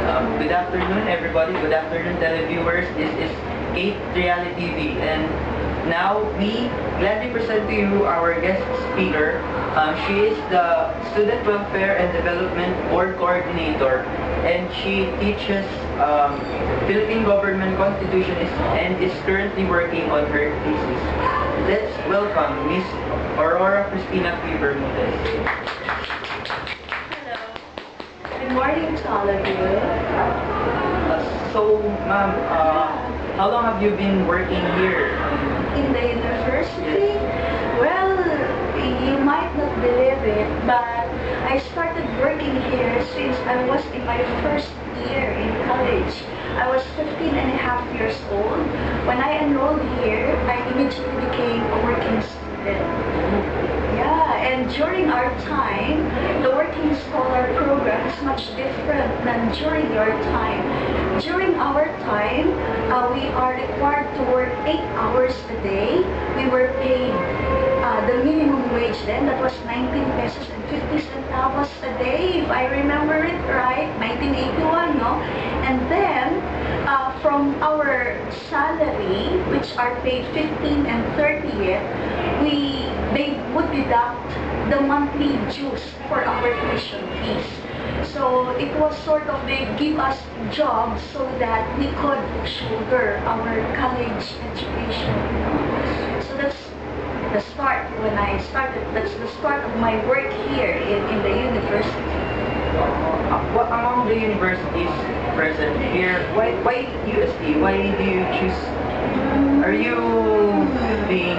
Good afternoon, everybody. Good afternoon, televiewers. This is KateTV, and now we gladly present to you our guest speaker. She is the Student Welfare and Development Board Coordinator, and she teaches Philippine Government Constitution and is currently working on her thesis. Let's welcome Miss Aurora Cristina P. Bermudez. Good morning to all of you. So, ma'am, how long have you been working here? In the university? Well, you might not believe it, but I started working here since I was in my first year in college. I was 15 and a half years old. When I enrolled here, I immediately became a working student. Yeah, and during our time, the Working Scholar program is much different than during your time. During our time, we are required to work 8 hours a day. We were paid the minimum wage then, that was 19 pesos and 50 centavos a day, if I remember it right, 1981, no? And then, from our salary, which are paid 15 and 30th, they would deduct the monthly dues for our tuition fees. So it was sort of, they give us jobs so that we could shoulder our college education. So that's the start when I started. That's the start of my work here in the university. What among the universities present here, why UST? Why do you choose? Are you being...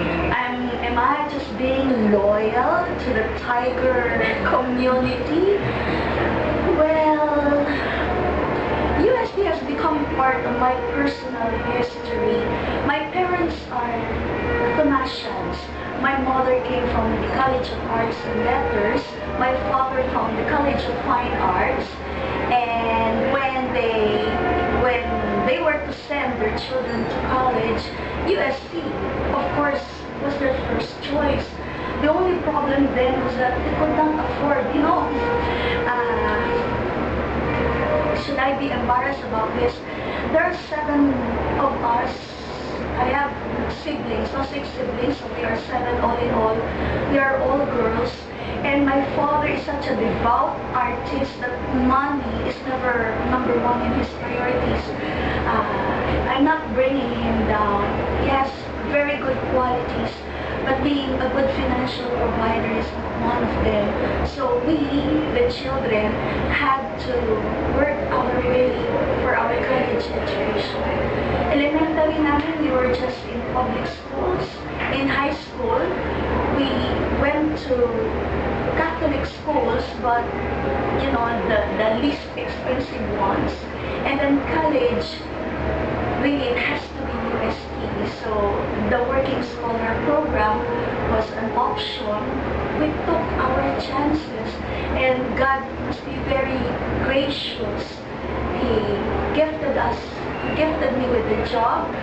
Am I just being loyal to the Tiger community? Well, UST has become part of my personal history. My parents are Thomasians. My mother came from the College of Arts and Letters. My father from the College of Fine Arts. And when they were to send their children to college, UST, of course, was their first choice. The only problem then was that they could not afford, should I be embarrassed about this? There are 7 of us. I have siblings, 6 siblings, so we are 7 all in all. We are all girls. And my father is such a devout artist that money is never number 1 in his priorities. I'm not bringing him down. He has very good qualities, but being a good financial provider is not one of them. So we, the children, had to work our way for our college education. Elementary namin, we were just in public schools. In high school, we went to Catholic schools, but the least expensive ones. And then college, really it has to be UST. So the Working Scholar program was an option. We took our chances, and God must be very gracious. He gifted me with the job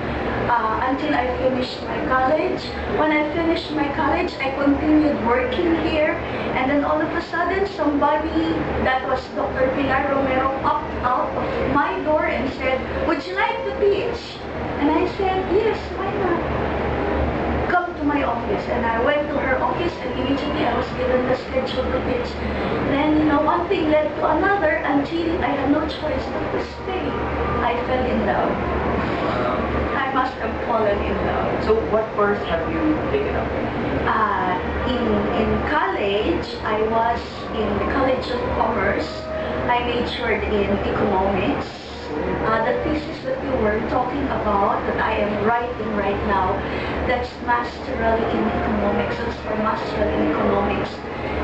until I finished my college. When I finished my college, I continued working here, and then all of a sudden, somebody, that was Dr. Pilar Romero, popped out of my door and said, "Would you like to teach?" And I said, "Yes, why not? Come to my office." And I went to her office, and immediately I was given the schedule to teach. Then, one thing led to another until I had no choice but to stay. I fell in love. I must have fallen in love. So what course have you taken up? In college, I was in the College of Commerce. I majored in economics. The thesis that we were talking about, that I am writing right now, that's masteral in economics. It's for masteral in economics.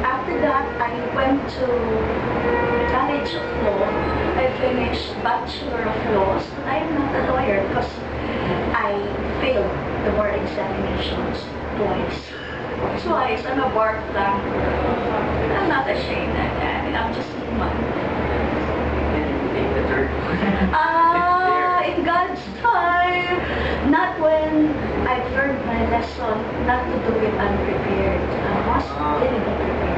After that, I went to College of Law. I finished Bachelor of Laws, but I'm not a lawyer because I failed the bar examinations twice. I'm a bar flunk. I'm not ashamed of that. I'm just human. Take the third. In God's time, not when I've learned my lesson, not to do it unprepared. I must really be prepared.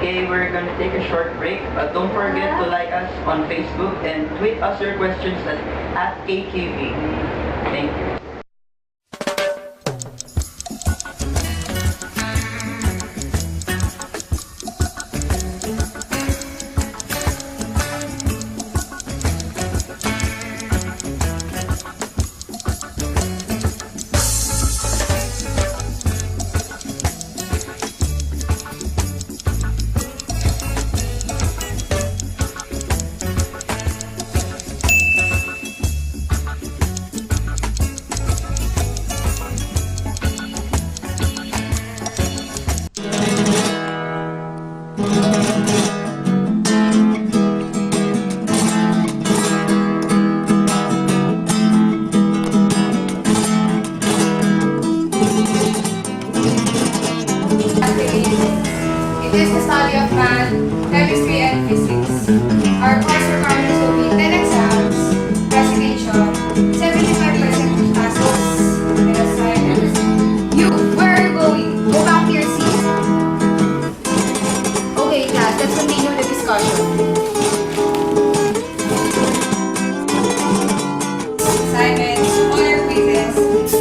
Okay, we're gonna take a short break, but don't forget to like us on Facebook and tweet us your questions at KateTV. Thank you. It is the study of math, chemistry, and physics. Our course requirements will be 10 exams, resignation, 75% classes, and assignments. You, where are you going? Go back to your seat. Okay, class, let's continue the discussion. Assignments, all your quizzes.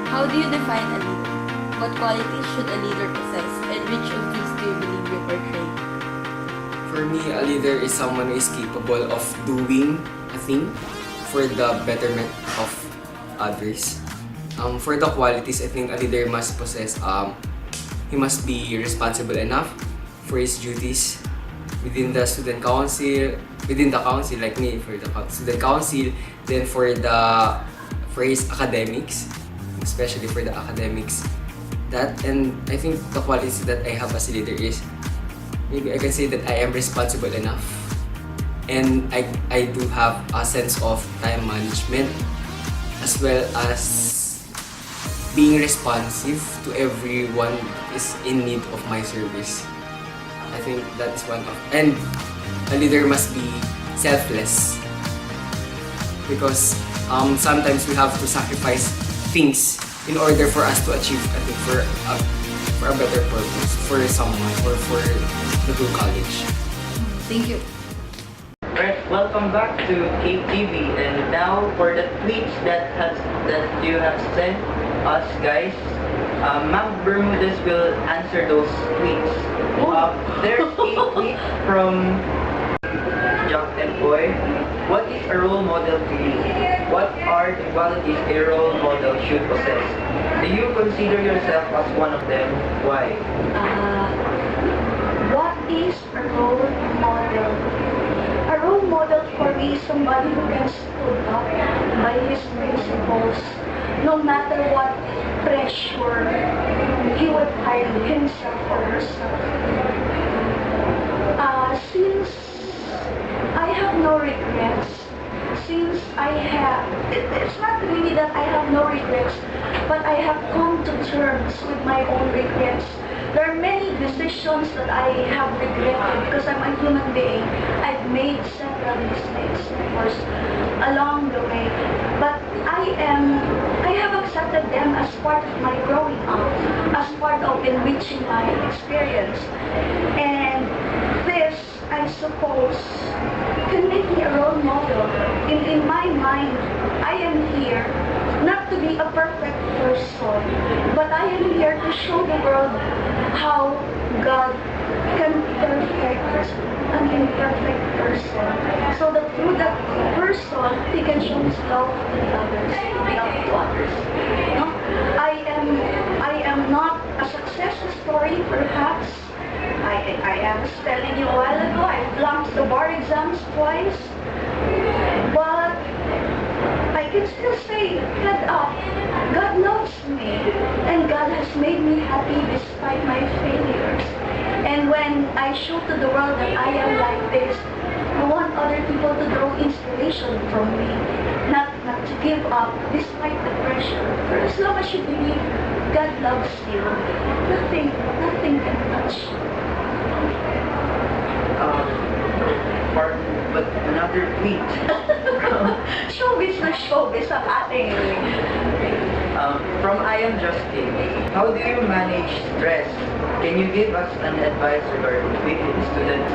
How do you define a leader? What qualities should a leader possess, and which of these do you believe you portray? For me, a leader is someone who is capable of doing a thing for the betterment of others. For the qualities, I think a leader must possess, he must be responsible enough for his duties within the student council, like me, for the student council, then for his academics, especially for the academics. And I think the qualities that I have as a leader is, maybe I can say that I am responsible enough, and I do have a sense of time management, as well as being responsive to everyone who is in need of my service. I think that is one of, and a leader must be selfless, because sometimes we have to sacrifice things in order for us to achieve, I think, for a better purpose, for someone, or for the whole college. Thank you. Alright, welcome back to KateTV, and now for the tweets that you have sent us, guys. Ma'am Bermudez will answer those tweets. There's a tweet from Jack and Boy. What is a role model to you? What are the qualities a role model should possess? Do you consider yourself as one of them? Why? What is a role model? A role model for me is somebody who can stand up by his principles, no matter what pressure he would find himself or herself. Since I have no regrets, since it's not really that I have no regrets, but I have come to terms with my own regrets. There are many decisions that I have regretted because I'm a human being. I've made several mistakes, of course, along the way. But I have accepted them as part of my growing up, as part of enriching my experience. And this, I suppose, can make me a role model. In my mind, I am here not to be a perfect person, but I am here to show the world how God can perfect an imperfect person, so that through that person, he can show his love to others, love to others. No? I am not a success story, perhaps. I was telling you a while ago, I flunked the bar exams twice, but I can still say, head up, God loves me, and God has made me happy despite my failures. And when I show to the world that I am like this, I want other people to draw inspiration from me, not to give up despite the pressure. For as long as you believe, God loves you. Nothing can touch you. Pardon, but another tweet. Showbiz na showbiz ang ating. From I am Justin. How do you manage stress? Can you give us an advice regarding students?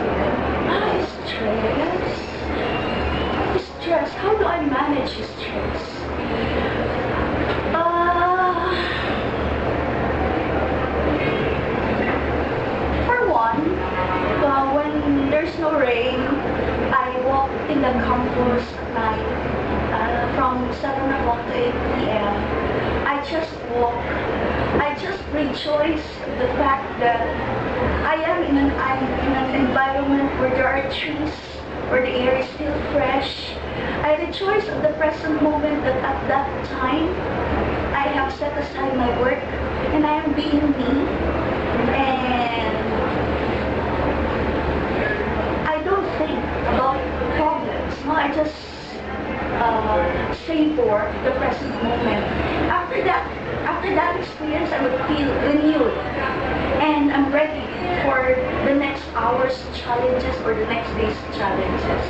Stress. Stress. How do I manage stress? For one, when there's no rain, I walk in the campus at night from 7 o'clock to 8 p.m. I just walk. I just rejoice the fact that I am in an environment where there are trees, where the air is still fresh. I rejoice at the present moment that at that time I have set aside my work and I am being me. And I don't think about problems. No, I just savor the present moment. After that experience, I would feel renewed and I'm ready for the next hour's challenges or the next day's challenges.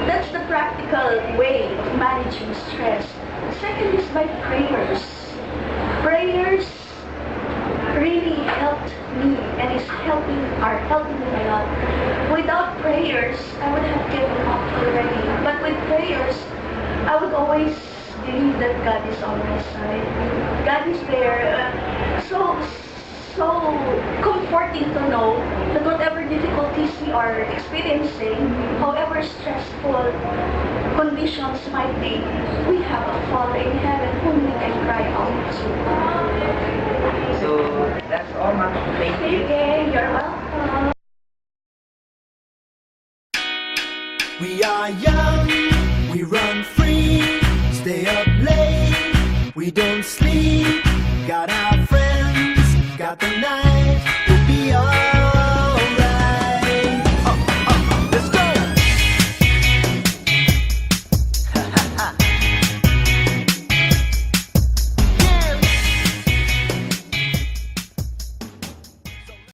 That's the practical way of managing stress. Second is by prayers. Prayers really helped me and are helping me a lot. Without prayers, I would have given up already. But with prayers, I would always believe that God is on my side. God is there. So comforting to know that whatever difficulties we are experiencing, however stressful conditions might be, we have a Father in heaven whom we can cry out to. So that's all, ma'am. Thank you. Okay, you're welcome. We are young, we run free, stay up late, we don't sleep, got our friends, got the night.